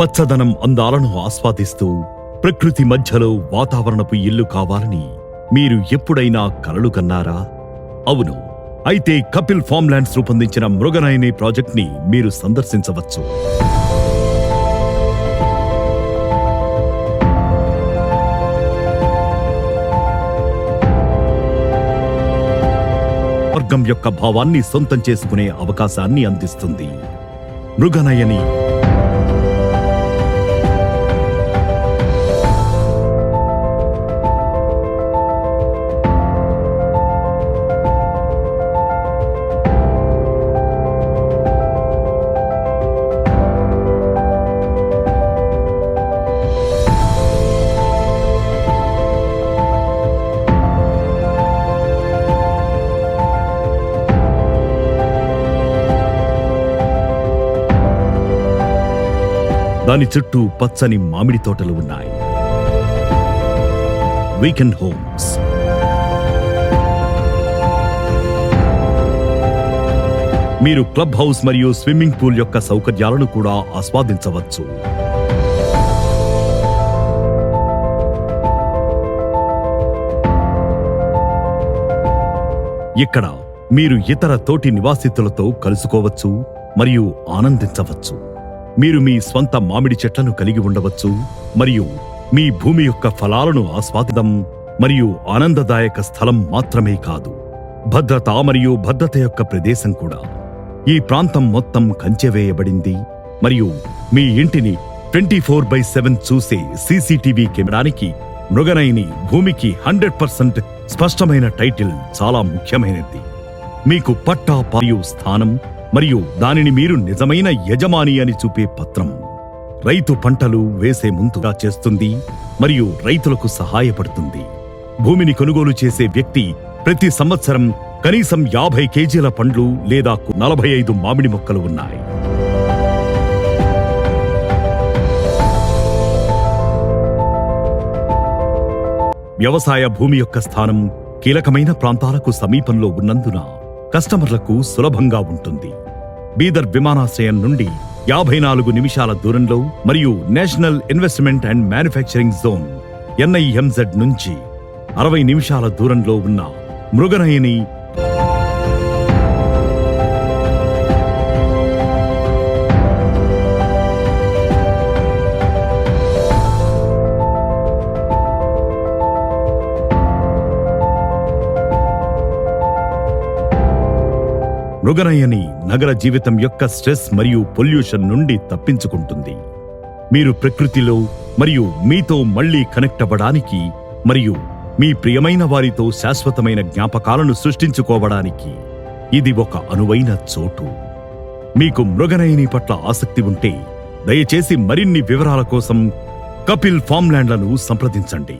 పచ్చదనం అందాలను ఆస్వాదిస్తూ ప్రకృతి మధ్యలో వాతావరణపు ఇల్లు కావాలని మీరు ఎప్పుడైనా కలలు కన్నారా? అవును, అయితే కపిల్ ఫార్మ్లాండ్స్ రూపొందించిన మృగనయని ప్రాజెక్ట్ ని మీరు సందర్శించవచ్చు. వర్గం యొక్క భావాన్ని సొంతం చేసుకునే అవకాశాన్ని అందిస్తుంది. మృగనయని దాని చుట్టూ పచ్చని మామిడి తోటలు ఉన్నాయి. వీకెండ్ హోమ్స్, మీరు క్లబ్ హౌస్ మరియు స్విమ్మింగ్ పూల్ యొక్క సౌకర్యాలను కూడా ఆస్వాదించవచ్చు. ఇక్కడ మీరు ఇతర తోటి నివాసితులతో కలుసుకోవచ్చు మరియు ఆనందించవచ్చు. మీరు మీ స్వంత మామిడి చెట్లను కలిగి ఉండవచ్చు మరియు మీ భూమి యొక్క ఫలాలను ఆస్వాదించడం మరియు ఆనందదాయక స్థలం మాత్రమే కాదు, భద్రత యొక్క ప్రదేశం కూడా. ఈ ప్రాంతం మొత్తం కంచె వేయబడింది మరియు మీ ఇంటిని 24/7 చూసే సీసీటీవీ కెమెరానికి మృగనయని భూమికి 100% స్పష్టమైన టైటిల్ చాలా ముఖ్యమైనది. మీకు పట్టా మరియు స్థానం మరియు దానిని మీరు నిజమైన యజమాని అని చూపే పత్రం. రైతు పంటలు వేసే ముందుగా చేస్తుంది మరియు రైతులకు సహాయపడుతుంది. భూమిని కొనుగోలు చేసే వ్యక్తి ప్రతి సంవత్సరం కనీసం 50 కేజీల పండ్లు లేదా 45 మామిడి మొక్కలు ఉన్నాయి. వ్యవసాయ భూమి యొక్క స్థానం కీలకమైన ప్రాంతాలకు సమీపంలో ఉన్నందున కస్టమర్లకు సులభంగా ఉంటుంది. బీదర్ విమానాశ్రయం నుండి 54 నిమిషాల దూరంలో మరియు national investment and manufacturing zone NIMZ నుంచి 60 నిమిషాల దూరంలో ఉన్న మృగనయని మృగనయని నగర జీవితం యొక్క స్ట్రెస్ మరియు పొల్యూషన్ నుండి తప్పించుకుంటుంది. మీరు ప్రకృతిలో మరియు మీతో మళ్లీ కనెక్ట్ అవ్వడానికి మరియు మీ ప్రియమైన వారితో శాశ్వతమైన జ్ఞాపకాలను సృష్టించుకోవడానికి ఇది ఒక అనువైన చోటు. మీకు మృగనయని పట్ల ఆసక్తి ఉంటే దయచేసి మరిన్ని వివరాల కోసం కపిల్ ఫార్మ్లాండ్లను సంప్రదించండి.